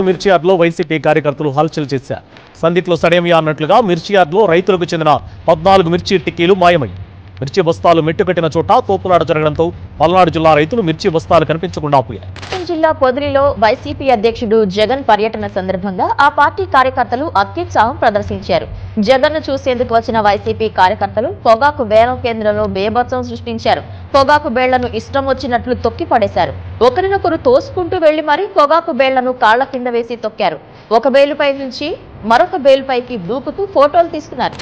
మిర్చి యార్డ్లో వైసీపీ కార్యకర్తలు హల్చల్ చేశారు. సందిట్లో సడేమియా అన్నట్లుగా మిర్చి యార్డ్లో రైతులకు చెందిన 14 మిర్చి టిక్కీలు మాయమై మిర్చి బస్తాలు మెట్టుకట్టిన చోట తోపులాట జరగడంతో పల్నాడు జిల్లా రైతులు మిర్చి బస్తాలు కనిపించకుండా పోయారు. జిల్లా పొదిలిలో వైసీపీ అధ్యక్షుడు జగన్ పర్యటన సందర్భంగా ఆ పార్టీ కార్యకర్తలు అత్యుత్సాహం ప్రదర్శించారు. జగన్ ను చూసేందుకు వచ్చిన వైసీపీ కార్యకర్తలు పొగాకు వేలం కేంద్రంలో బేభత్సం సృష్టించారు. పొగాకు బేళ్లను ఇష్టం వచ్చినట్లు తొక్కి పడేశారు. ఒకరినొకరు తోసుకుంటూ వెళ్లి మరీ పొగాకు బేళ్లను కాళ్ల కింద వేసి తొక్కారు. ఒక బేలుపై నుంచి మరొక బేలుపైకి దూకుతూ ఫోటోలు తీసుకున్నారు.